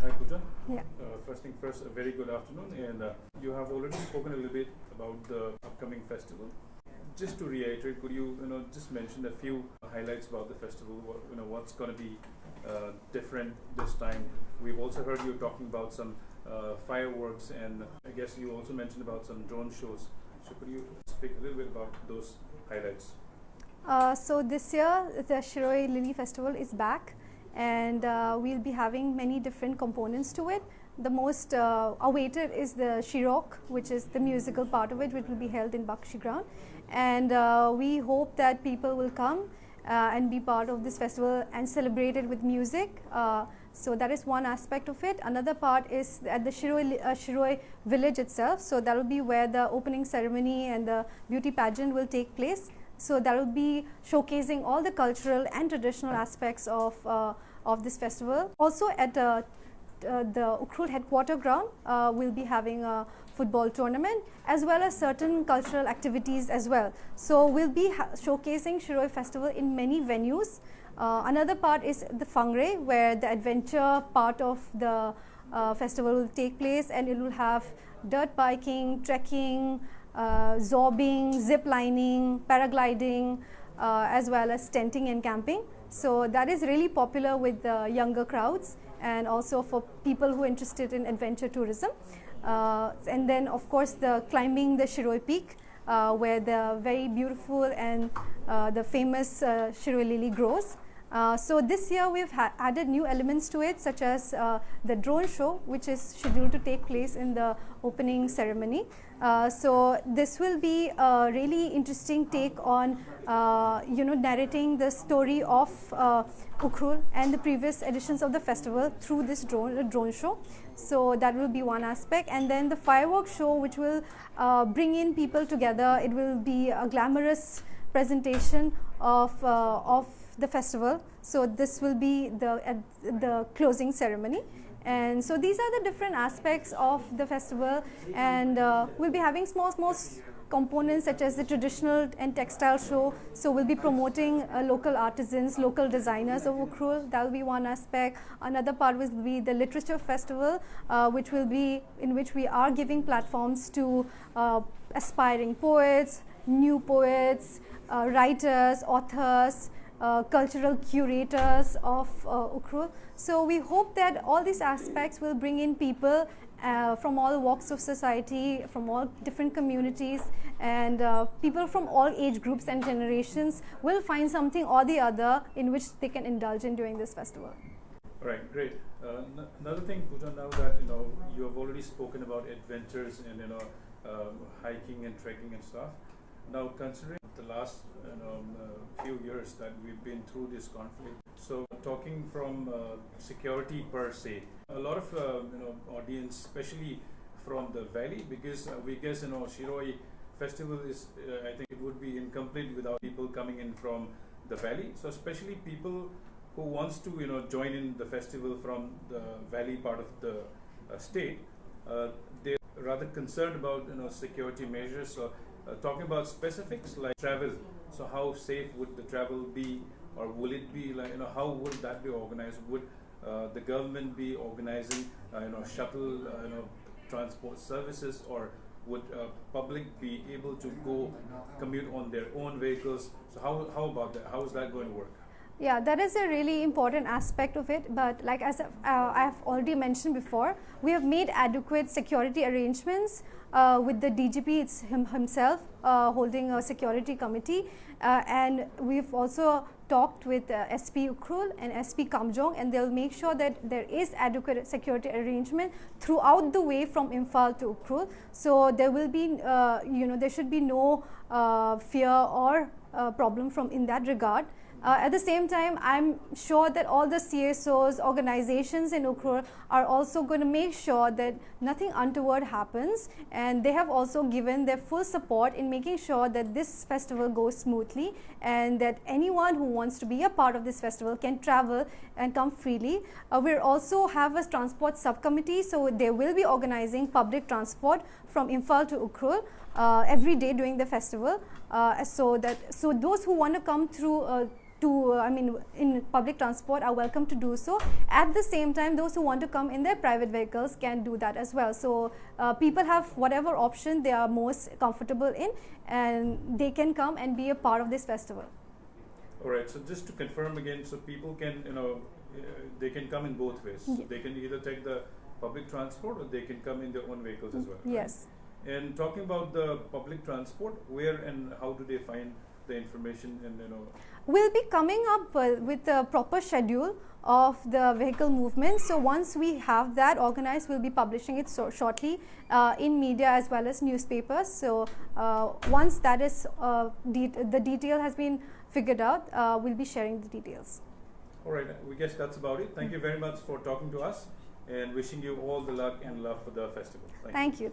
Hi Pooja. Yeah. First thing first, a very good afternoon, and you have already spoken a little bit about the upcoming festival. Just to reiterate, could you just mention a few highlights about the festival? What's going to be different this time? We've also heard you talking about some fireworks, and I guess you also mentioned about some drone shows. So could you speak a little bit about those highlights? So this year the Shirui Lily Festival is back, and we'll be having many different components to it. The most awaited is the Shirock, which is the musical part of it, which will be held in Bakshi Ground. And we hope that people will come and be part of this festival and celebrate it with music. So that is one aspect of it. Another part is at the Shirui village itself. So that will be where the opening ceremony and the beauty pageant will take place. So that will be showcasing all the cultural and traditional aspects of this festival. Also at the Ukhrul headquarter ground, we'll be having a football tournament as well as certain cultural activities as well. So we'll be showcasing Shirui festival in many venues. Another part is the Fangre, where the adventure part of the festival will take place, and it will have dirt biking, trekking, zorbing, zip lining, paragliding, as well as tenting and camping. So that is really popular with the younger crowds and also for people who are interested in adventure tourism. And then of course the climbing the Shirui peak, where the very beautiful and the famous Shirui lily grows. So this year we've added new elements to it, such as the drone show, which is scheduled to take place in the opening ceremony. So this will be a really interesting take on narrating the story of Ukhrul and the previous editions of the festival through this drone show. So that will be one aspect, and then the fireworks show, which will bring in people together. It will be a glamorous presentation of the festival. So this will be the closing ceremony. And so these are the different aspects of the festival, and we'll be having small components such as the traditional and textile show. So we'll be promoting local artisans, local designers of Ukhrul. That will be one aspect. Another part will be the literature festival, in which we are giving platforms to aspiring poets, new poets, writers, authors, cultural curators of Ukhrul. So we hope that all these aspects will bring in people from all walks of society, from all different communities, and people from all age groups and generations will find something or the other in which they can indulge in during this festival. Right, great. Another thing, Pooja, now that you have already spoken about adventures and hiking and trekking and stuff. Now, considering the last few years that we've been through this conflict, so talking from security per se, a lot of audience, especially from the valley, because we guess Shirui festival is I think it would be incomplete without people coming in from the valley. So especially people who wants to join in the festival from the valley part of the state, they're rather concerned about security measures. So talking about specifics like travel, so how safe would the travel be, or will it be how would that be organized? Would the government be organizing shuttle transport services, or would public be able to go commute on their own vehicles? So how about that? How is that going to work? Yeah, that is a really important aspect of it, but like as I've already mentioned before, we have made adequate security arrangements with the DGP himself holding a security committee, and we've also talked with SP Ukhrul and SP Kamjong, and they'll make sure that there is adequate security arrangement throughout the way from Imphal to Ukhrul. So there will be, there should be no fear or problem in that regard. At the same time, I'm sure that all the CSOs, organizations in Ukhrul are also going to make sure that nothing untoward happens, and they have also given their full support in making sure that this festival goes smoothly, and that anyone who wants to be a part of this festival can travel and come freely. We also have a transport subcommittee, so they will be organizing public transport from Imphal to Ukhrul every day during the festival, so those who want to come through to, in public transport are welcome to do so. At the same time, those who want to come in their private vehicles can do that as well. So people have whatever option they are most comfortable in, and they can come and be a part of this festival. All right. So just to confirm again, so people can, they can come in both ways. So they can either take the public transport or they can come in their own vehicles as well. Yes. Right? And talking about the public transport, where and how do they find the information and We'll be coming up with a proper schedule of the vehicle movement. So once we have that organized, we'll be publishing it shortly in media as well as newspapers. So once that is the detail has been figured out, we'll be sharing the details. All right, we guess that's about it. Thank you very much for talking to us, and wishing you all the luck and love for the festival. Thank you.